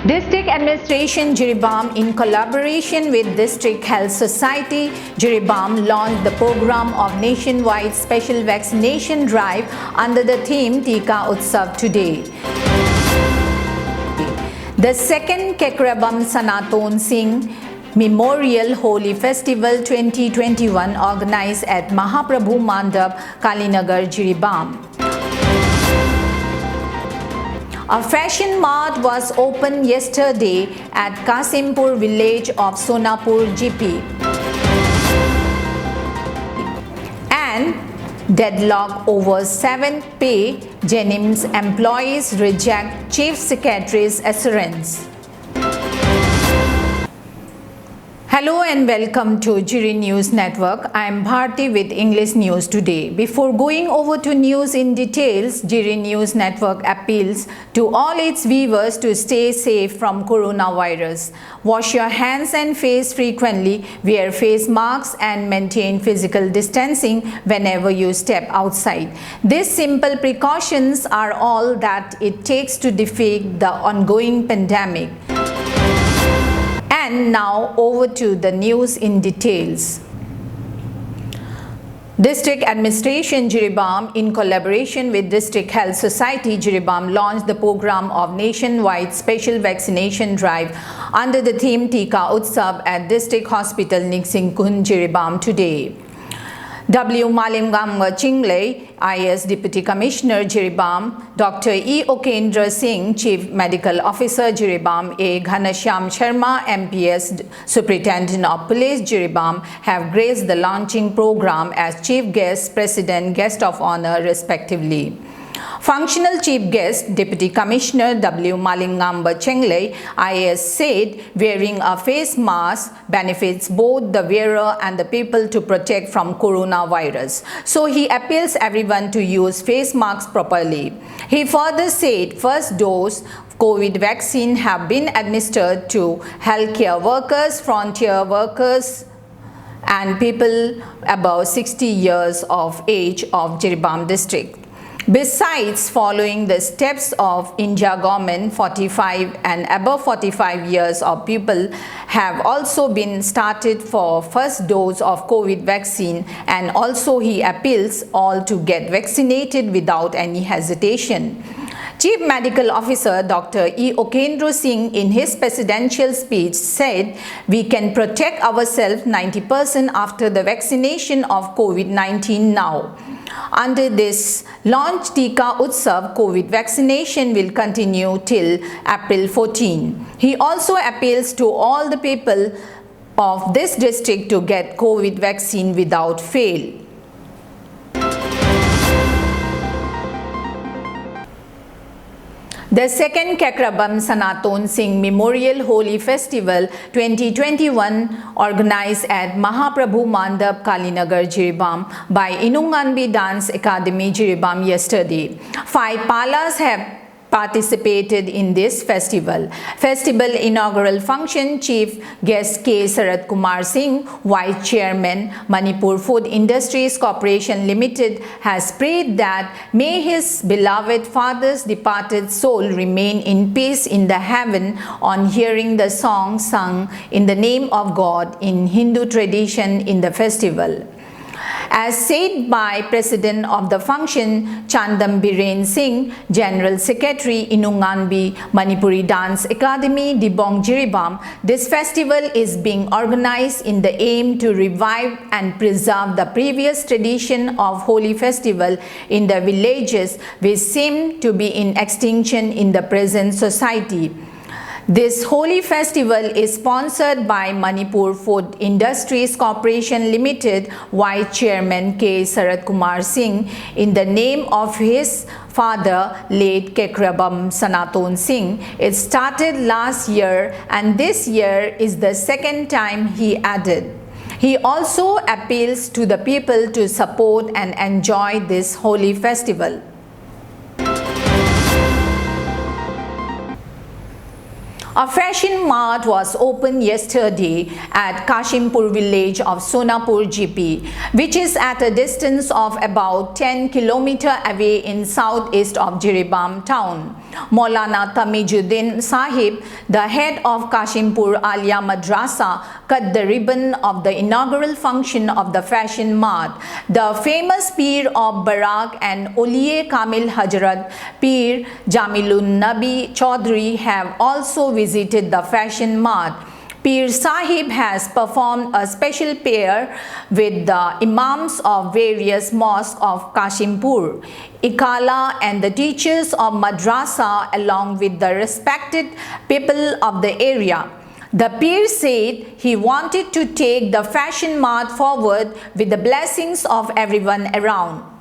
District Administration Jiri in collaboration with District Health Society Jiri launched the program of nationwide special vaccination drive under the theme Tika Utsav today. The second Kekrabam Sanaton Singh Memorial Holi Festival 2021 organized at Mahaprabhu Mandap, Kalinagar, Jiri. A fashion mart was opened yesterday at Kasimpur village of Sonapur GP. And deadlock over 7th pay, Jennings employees reject Chief Secretary's assurance. Hello and welcome to Jiri News Network. I am Bharti with English News Today. Before going over to news in details, Jiri News Network appeals to all its viewers to stay safe from coronavirus. Wash your hands and face frequently, wear face masks and maintain physical distancing whenever you step outside. These simple precautions are all that it takes to defeat the ongoing pandemic. And now over to the news in details. District Administration Jiri in collaboration with District Health Society Jiri launched the program of nationwide special vaccination drive under the theme Tika Utsav at District Hospital Niksingkun Jiri today. W. Malimgam Chingle, IS Deputy Commissioner Jiri Dr. E. Okendra Singh, Chief Medical Officer Jiri A. Ghanashyam Sharma, MPS Superintendent of Police Jiri have graced the launching program as Chief Guest, President, Guest of Honor respectively. Functional Chief Guest, Deputy Commissioner W. Malingamba Chengle, IS said wearing a face mask benefits both the wearer and the people to protect from coronavirus. So he appeals everyone to use face masks properly. He further said first dose COVID vaccine have been administered to healthcare workers, frontier workers, and people above 60 years of age of Jiri district. Besides following the steps of India government, 45 and above 45 years of people have also been started for first dose of COVID vaccine, and also he appeals all to get vaccinated without any hesitation. Chief Medical Officer Dr. E. Okendra Singh in his presidential speech said we can protect ourselves 90% after the vaccination of COVID-19 now. Under this launch Tika Utsav, COVID vaccination will continue till April 14. He also appeals to all the people of this district to get COVID vaccine without fail. The second Kekrabam Sanaton Singh Memorial Holi Festival 2021 organized at Mahaprabhu Mandap, Kalinagar, Jiri by Inunganbi Dance Academy, Jiri yesterday. 5 palas have participated in this festival. Festival inaugural function Chief Guest K. Sarat Kumar Singh, Vice Chairman Manipur Food Industries Corporation Limited, has prayed that may his beloved father's departed soul remain in peace in the heaven on hearing the song sung in the name of God in Hindu tradition in the festival. As said by President of the function Chandam Biren Singh, General Secretary Inunganbi Manipuri Dance Academy, Dibong Jiri this festival is being organized in the aim to revive and preserve the previous tradition of Holi festival in the villages which seem to be in extinction in the present society. This Holi festival is sponsored by Manipur Food Industries Corporation Limited, Vice Chairman K. Sarat Kumar Singh, in the name of his father, late Kekrabam Sanaton Singh. It started last year and this year is the second time he added. He also appeals to the people to support and enjoy this Holi festival. A fashion mart was opened yesterday at Kashimpur village of Sonapur GP, which is at a distance of about 10 km away in southeast of Jiribam town. Maulana Tamijuddin Sahib, the head of Kashimpur Alia Madrasa, cut the ribbon of the inaugural function of the Fashion Mart. The famous Peer of Barak and Oliye Kamil Hazrat Peer Jamilun Nabi Chaudhry have also visited the Fashion Mart. Peer Sahib has performed a special prayer with the imams of various mosques of Kashimpur, Ikala and the teachers of Madrasa along with the respected people of the area. The Peer said he wanted to take the Fashion Mart forward with the blessings of everyone around.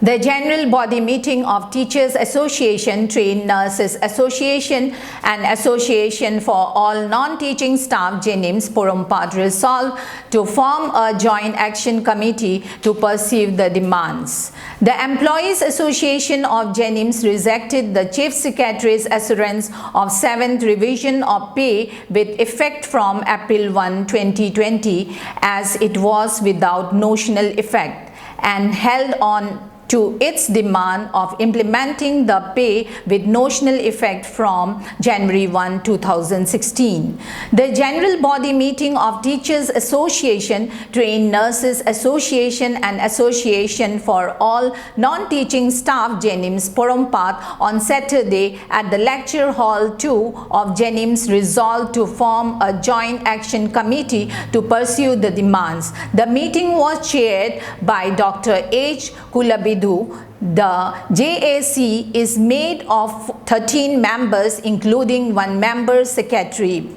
The General Body Meeting of Teachers Association, Trained Nurses Association and Association for All Non-Teaching Staff JNIMS Porompat resolved to form a joint action committee to pursue the demands. The Employees Association of JNIMS rejected the Chief Secretary's assurance of 7th revision of pay with effect from April 1, 2020 as it was without notional effect and held on to its demand of implementing the pay with notional effect from January 1, 2016. The General Body Meeting of Teachers Association, Trained Nurses Association and Association for All Non-Teaching Staff JNIMS Porompat on Saturday at the Lecture Hall 2 of JNIMS resolved to form a joint action committee to pursue the demands. The meeting was chaired by Dr. H. Kulabidu. The JAC is made of 13 members including one member secretary.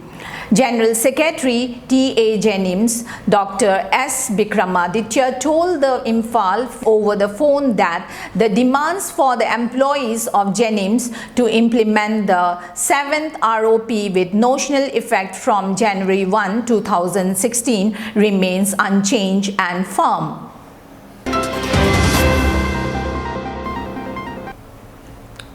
General Secretary TA JNIMS Dr. S. Bikramaditya told the Imphal over the phone that the demands for the employees of JNIMS to implement the 7th ROP with notional effect from January 1, 2016 remains unchanged and firm.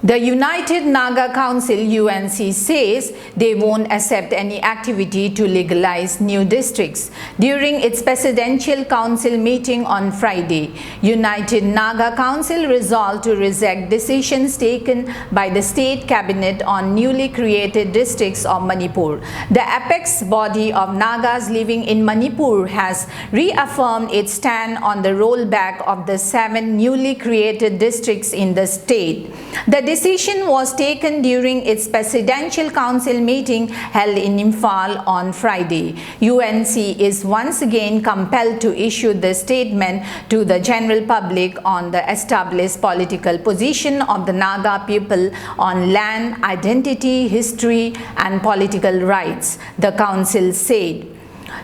The United Naga Council UNC says they won't accept any activity to legalize new districts. During its Presidential Council meeting on Friday, United Naga Council resolved to reject decisions taken by the State Cabinet on newly created districts of Manipur. The apex body of Nagas living in Manipur has reaffirmed its stand on the rollback of the 7 newly created districts in the state. The decision was taken during its Presidential Council meeting held in Imphal on Friday. UNC is once again compelled to issue the statement to the general public on the established political position of the Naga people on land, identity, history, and political rights, the council said.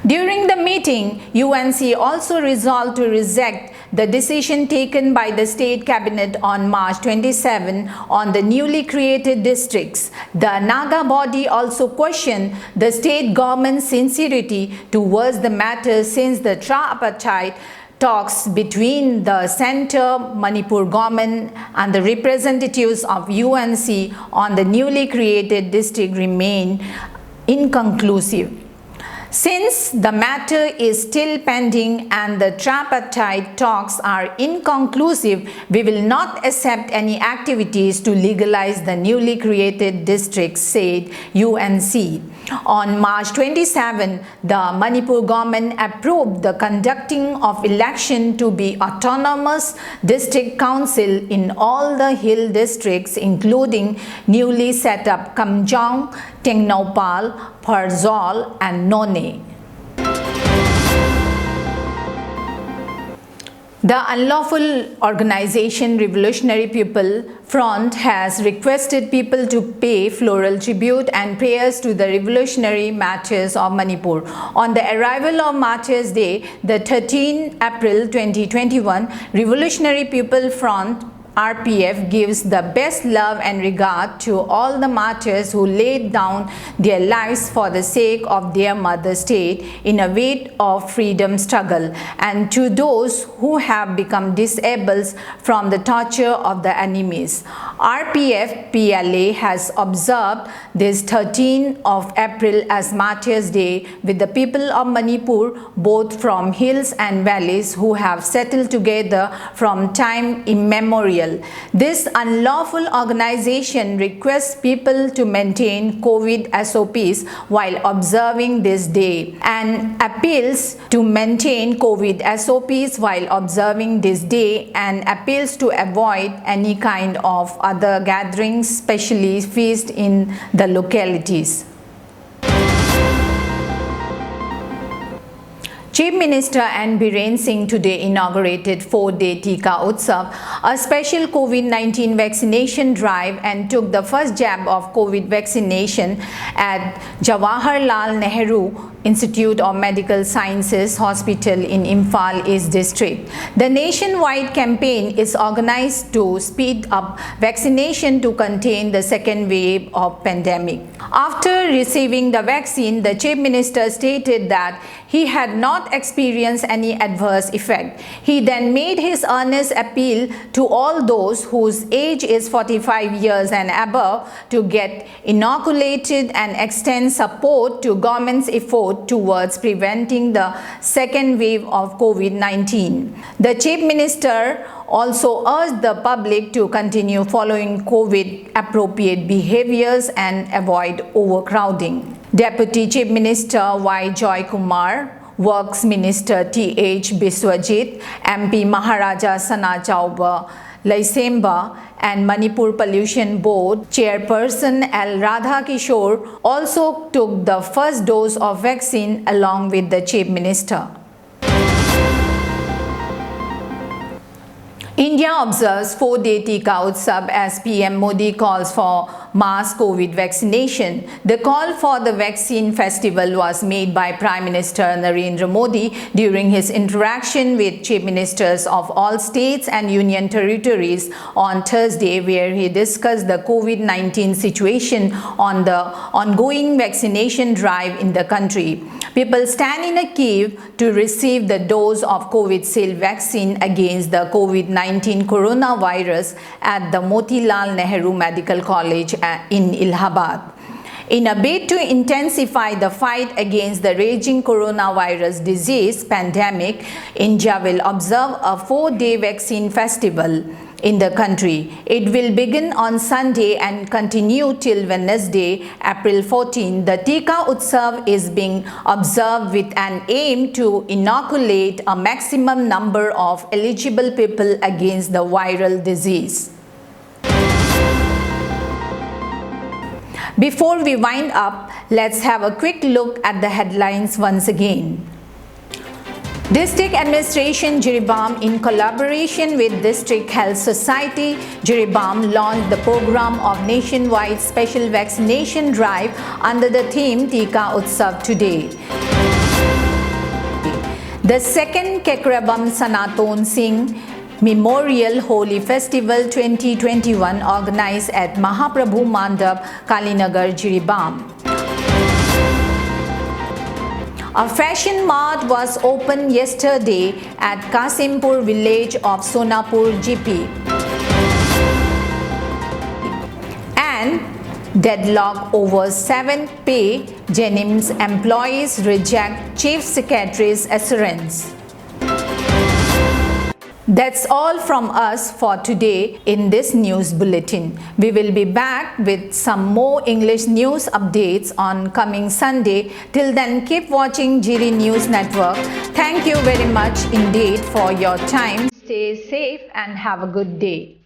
During the meeting, UNC also resolved to reject the decision taken by the State Cabinet on March 27 on the newly created districts. The Naga body also questioned the state government's sincerity towards the matter since the tripartite talks between the Centre, Manipur government and the representatives of UNC on the newly created district remain inconclusive. Since the matter is still pending and the tripartite talks are inconclusive, we will not accept any activities to legalize the newly created districts, said UNC. On March 27, the Manipur government approved the conducting of election to be autonomous district council in all the hill districts, including newly set up Kamjong, Tengnaupal, Parzol and None. The unlawful organization Revolutionary People Front has requested people to pay floral tribute and prayers to the revolutionary martyrs of Manipur. On the arrival of Martyrs Day, the 13th April 2021, Revolutionary People Front RPF gives the best love and regard to all the martyrs who laid down their lives for the sake of their mother state in a way of freedom struggle, and to those who have become disabled from the torture of the enemies. RPF PLA has observed this 13th of April as Martyrs' Day with the people of Manipur, both from hills and valleys, who have settled together from time immemorial. This unlawful organization requests people to maintain COVID SOPs while observing this day, and appeals to maintain COVID SOPs while observing this day, and appeals to avoid any kind of other gatherings, especially feast in the localities. Chief Minister N. Biren Singh today inaugurated 4-day Tika Utsav, a special COVID-19 vaccination drive, and took the first jab of COVID vaccination at Jawaharlal Nehru Institute of Medical Sciences Hospital in Imphal East District. The nationwide campaign is organized to speed up vaccination to contain the second wave of pandemic. After receiving the vaccine, the Chief Minister stated that he had not experienced any adverse effect. He then made his earnest appeal to all those whose age is 45 years and above to get inoculated and extend support to government's effort towards preventing the second wave of COVID-19. The Chief Minister also urged the public to continue following COVID-appropriate behaviors and avoid overcrowding. Deputy Chief Minister Y. Joy Kumar, Works Minister T.H. Biswajit, MP Maharaja Sana Chauba Laisemba, and Manipur Pollution Board Chairperson L. Radha Kishore also took the first dose of vaccine along with the Chief Minister. India observes 4-day Tika Utsav as PM Modi calls for mass COVID vaccination. The call for the vaccine festival was made by Prime Minister Narendra Modi during his interaction with Chief Ministers of all states and union territories on Thursday, where he discussed the COVID-19 situation on the ongoing vaccination drive in the country. People stand in a queue to receive the dose of Covishield vaccine against the COVID-19 coronavirus at the Motilal Nehru Medical College in Allahabad. In a bid to intensify the fight against the raging coronavirus disease pandemic, India will observe a 4-day vaccine festival in the country. It will begin on Sunday and continue till Wednesday, April 14. The Tika Utsav is being observed with an aim to inoculate a maximum number of eligible people against the viral disease. Before we wind up, let's have a quick look at the headlines once again. District Administration Jiribam, in collaboration with District Health Society, Jiribam launched the program of nationwide special vaccination drive under the theme Tika Utsav today. The second Kekrabam Sanaton Singh Memorial Holi Festival 2021 organized at Mahaprabhu Mandap, Kalinagar, Jiribam. A fashion mart was opened yesterday at Kasimpur village of Sonapur, GP. And deadlock over 7th pay, Jennings employees reject Chief Secretary's assurance. That's all from us for today in this news bulletin. We will be back with some more English news updates on coming Sunday. Till then, keep watching Jiri News Network. Thank you very much indeed for your time. Stay safe and have a good day.